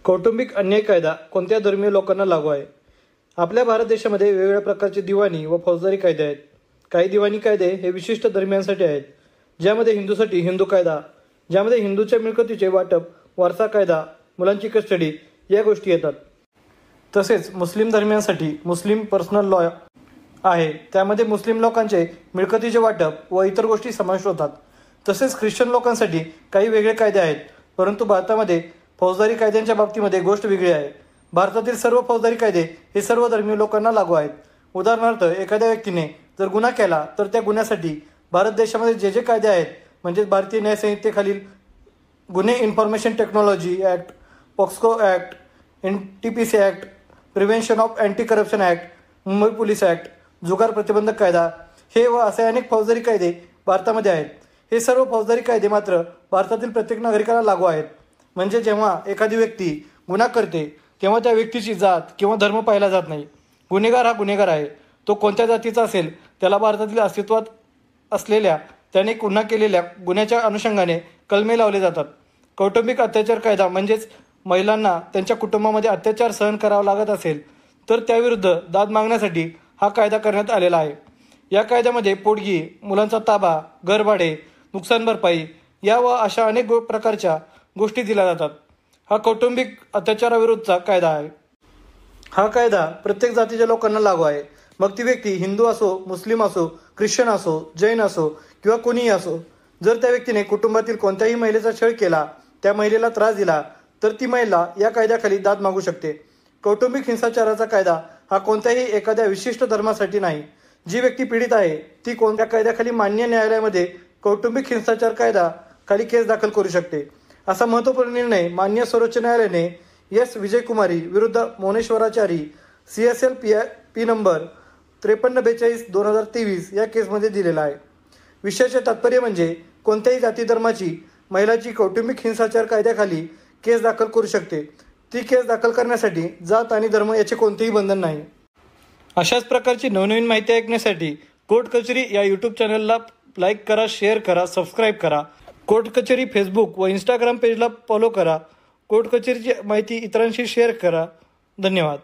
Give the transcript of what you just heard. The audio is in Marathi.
कौटुंबिक अन्याय कायदा कोणत्या धर्मीय लोकांना लागू आहे? आपल्या भारत देशामध्ये वेगवेगळ्या प्रकारचे दिवाणी व फौजदारी कायदे आहेत. काही दिवाणी कायदे हे विशिष्ट धर्मियांसाठी आहेत, ज्यामध्ये हिंदूसाठी हिंदू कायदा, ज्यामध्ये हिंदूच्या मिळकतीचे वाटप, वारसा कायदा, मुलांची कस्टडी या गोष्टी येतात. तसेच मुस्लिम धर्मियांसाठी मुस्लिम पर्सनल लॉ आहे, त्यामध्ये मुस्लिम लोकांचे मिळकतीचे वाटप व इतर गोष्टी समाविष्ट होतात. तसेच ख्रिश्चन लोकांसाठी काही वेगळे कायदे आहेत, परंतु भारतामध्ये फौजदारी कायद्यांच्या बाबतीमध्ये गोष्ट वेगळी आहे. भारतातील सर्व फौजदारी कायदे हे सर्व धर्मीय लोकांना लागू आहेत. उदाहरणार्थ, एखाद्या व्यक्तीने जर गुन्हा केला तर त्या गुन्ह्यासाठी भारत देशामध्ये जे जे कायदे आहेत, म्हणजे भारतीय न्याय संहितेखालील गुन्हे information technology act, POCSO act, NTPC act, prevention of anti corruption act, Mumbai police act, जुगार प्रतिबंधक कायदा, हे व असे अनेक फौजदारी कायदे भारतामध्ये आहेत. हे सर्व फौजदारी कायदे मात्र भारतातील प्रत्येक नागरिकाला लागू आहेत. म्हणजे जेव्हा एखादी व्यक्ती गुन्हा करते तेव्हा त्या व्यक्तीची जात किंवा धर्म पाहिला जात नाही. गुन्हेगार हा गुन्हेगार आहे. तो कोणत्या जातीचा असेल त्याला भारतातील अस्तित्वात असलेल्या त्याने गुन्हा केलेल्या गुन्ह्याच्या अनुषंगाने कलमे लावले जातात. कौटुंबिक अत्याचार कायदा म्हणजेच महिलांना त्यांच्या कुटुंबामध्ये अत्याचार सहन करावा लागत असेल तर त्याविरुद्ध दाद मागण्यासाठी हा कायदा करण्यात आलेला आहे. या कायद्यामध्ये पोटगी, मुलांचा ताबा, घरभाडे, नुकसान भरपाई या व अशा अनेक प्रकारच्या गोष्टी दिल्या जातात. हा कौटुंबिक अत्याचाराविरुद्धचा कायदा आहे. हा कायदा प्रत्येक जातीच्या लोकांना लागू आहे. मग ती व्यक्ती हिंदू असो, मुस्लिम असो, ख्रिश्चन असो, जैन असो किंवा कोणीही असो. जर त्या व्यक्तीने कुटुंबातील कोणत्याही महिलेचा छळ केला, त्या महिलेला त्रास दिला, तर ती महिला या कायद्याखाली दाद मागू शकते. कौटुंबिक हिंसाचाराचा कायदा हा कोणत्याही एखाद्या विशिष्ट धर्मासाठी नाही. जी व्यक्ती पीडित आहे ती कोणत्या कायद्याखाली मान्य न्यायालयामध्ये कौटुंबिक हिंसाचार कायदा खाली केस दाखल करू शकते. असा महत्त्वपूर्ण निर्णय मान्य सर्वोच्च न्यायालयाने S. विजयकुमारी विरुद्ध मोनेश्वराचारी CSL P नंबर 5342/2023 या केसमध्ये दिलेला आहे. विषयाचे तात्पर्य म्हणजे कोणत्याही जाती धर्माची महिलाची कौटुंबिक हिंसाचार कायद्याखाली केस दाखल करू शकते. ती केस दाखल करण्यासाठी जात आणि धर्म याचे कोणतेही बंधन नाही. अशाच प्रकारची नवनवीन माहिती ऐकण्यासाठी कोर्ट कचेरी या यूट्यूब चॅनलला लाईक करा, शेअर करा, सबस्क्राईब करा. कोर्ट कचेरी फेसबुक व इंस्टाग्राम पेजला फॉलो करा. कोर्ट कचेरीची माहिती इतरांशी शेअर करा. धन्यवाद.